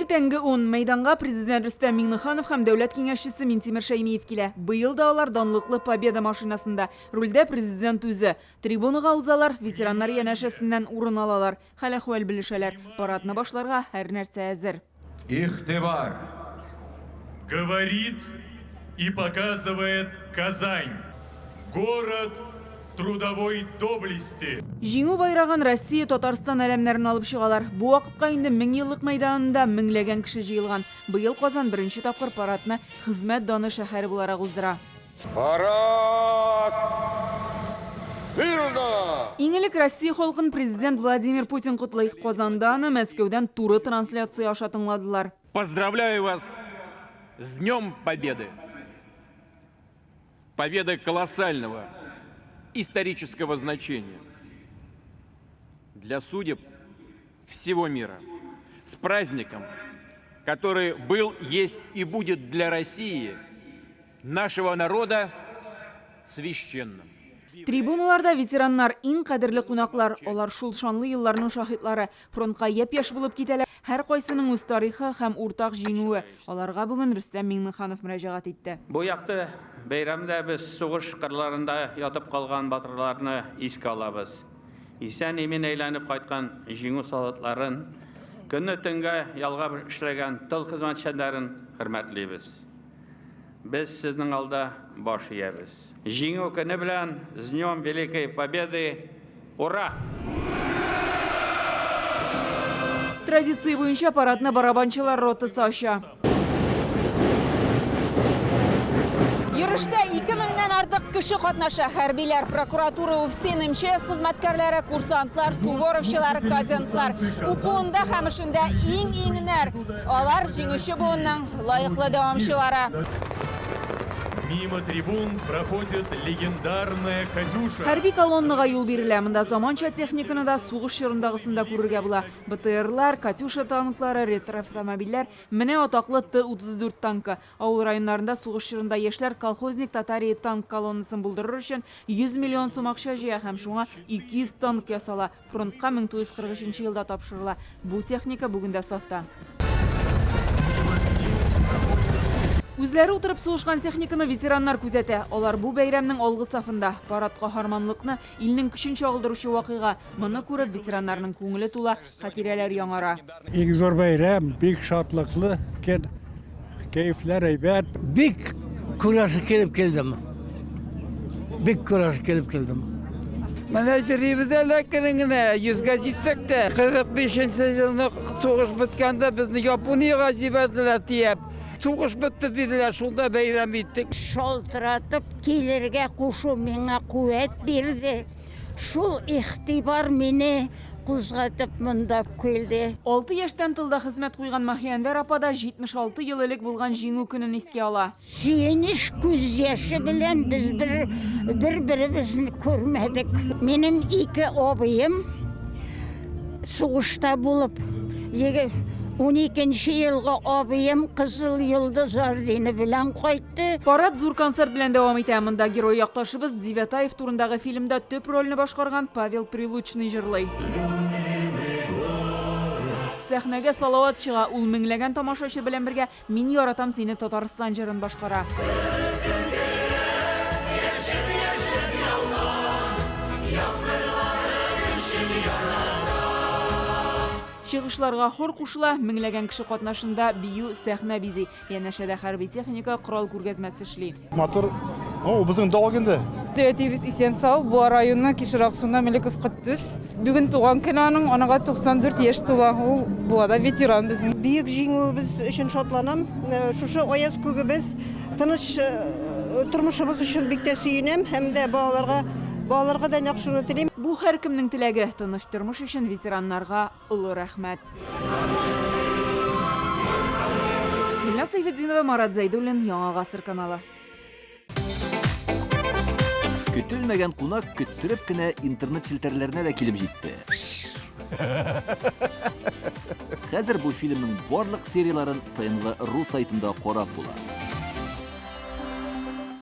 Эртеңгі 10 майданға президент Рустам Минниханов һәм дәүләт киңәшчесе Минтимер Шәймиев килә. Быел да алар данлыклы Победа машинасында. Рульдә президент үзе. Трибунаға узалар, ветераннар янәшәсеннән урын алалар. Хәл-әхвәл белешәләр. Парадны башларга һәр нәрсә әзер. Игътибар. Говорит и показывает Казань. Город трудовой доблести. Җиңү байрагын Россия, Татарстан әлемнәрен алып чыгалар. Бу вакытка инде 1000 еллык мәйданында меңләгән кеше җыелган. Быел Казан беренче тапкыр парадны хезмәт даны шәһәре буларак уздыра. Парад! Мирно! Иң элек Россия халкын президент Владимир Путин котлый. Казанданы Мәскәүдән туры трансляция аша тыңладылар. Поздравляю вас с Днем Победы! Победа колоссального исторического значения для судеб всего мира. С праздником, который был, есть и будет для России, нашего народа, священным. Трибуналарда ветераннар иң кадерле кунаклар, алар шул шанлы елларның шаһитлары, фронтка япь-яшь булып китәләр. Һәр кайсының үз тарихы һәм уртак җиңүе. Аларга бүген Рустам Минниханов мөрәҗәгать итте. Бу якты бәйрәмдә без сугыш кырларында ятып калган батырларны искә алабыз. Исән-имин әйләнеп кайткан җиңү солдатларын, көнне-төнгә ялга эшләгән тыл хезмәтчеләрен хөрмәтлибез. Без сезнең алда баш иябез. Җиңү көне белән с Днем Великой Победы! Ура! Традиция буенча парадны барабанчылар ротасы ача. Йөрештә 2000-нән артык кеше катнаша. Хәрбиләр, прокуратура, УФСИН, МЧС хезмәткәрләре, курсантлар, суворовчылар, кадетлар. Укуында һәм эшендә иң-иңнәр. Алар җиңүче буынның лаеклы дәвамчылары. Мимо трибун проходит легендарная «Катюша». Хәрби колоннага юл бирелә. Монда заманча техниканы да сугыш чорындагысында күрергә була. БТРлар, «Катюша» танклары, ретро-автомобильләр, менә атаклы Т-34 танкы. Авыл районнарында сугыш чорында яшьләр колхозник Татария танк колоннасын булдырыр өчен 100 миллион сум акча җыя һәм шуңа 200 танк ясала. Фронтка 1943 елда тапшырыла. Бу техника бүгендә сафта. Үзләре утырып сугышкан техниканы ветераннар күзәтә. Алар бу бәйрәмнең алгы сафында. Парад каһарманлыкны, илнең көчен чагылдыручы вакыйга. Моны күреп ветераннарның күңеле тула, хатирәләр яңара. Иң зур бәйрәм, бик шатлыклы, кәефләр әйбәт. Бик күрәсе килеп килдем. Бик күрәсе килеп килдем. Менә җиребездә ләкенеңне 100-гә җитсәк тә 45-нче елны сугыш беткәндә безне Япониягә җибәрделәр тиеп. Сугыш бетте диделәр, шунда бәйрәм иттек. Шалтыратып килергә кушу миңа куәт бирде. Шул игътибар мине кузгатып монда килде. 6 яшьтән тылда хезмәт куйган Маһияндәр апа да 76 ел элек булган җиңү көнен искә ала. Сөенеш күз яшы белән без бер-беребезне күрмәдек. Минем 2 абыем сугышта булып, 12-нче елга абыем Кызыл Йолдыз ордены белән кайтты. Парад зур концерт белән дәвам итә. Монда герой якташыбыз Девятаев турындагы фильмда төп рольне башкарган Павел Прилучный җырлый. Сәхнәгә салават чыга. Ул меңләгән тамашачы белән бергә «Мин яратам сине Татарстан» җырын башкара. Чыгышларга хор кушыла, меңләгән кеше катнашында бию, сәхнә бизи. Янәшәдә хәрби техника, корал күргәзмәсе эшли. Мотор, безнең дагында. Дәүтибез исән сау, бу районның Кишерак суына Меликов кыттыс. Бүген туган көнаның анага 94 яшь тула. Ул бу да ветеран безнең. Бөек җиңүебез өчен шатланам. Шушы аяз күгебез тыныч тормышыбыз өчен бик тә сөенәм һәм дә балаларга да яхшыны телим. Бу һәркемнең теләге. Тыныч тормыш өчен ветераннарга олы рәхмәт. Милла Сайфетдинова, Марат Зайдуллин, Яңа гасыр каналы. Көтелмәгән кунак көттереп кенә интернет челтәрләренә дә килеп җитте. Хәзер бу фильмның барлык серияларын ТНВ.ру сайтында карап була.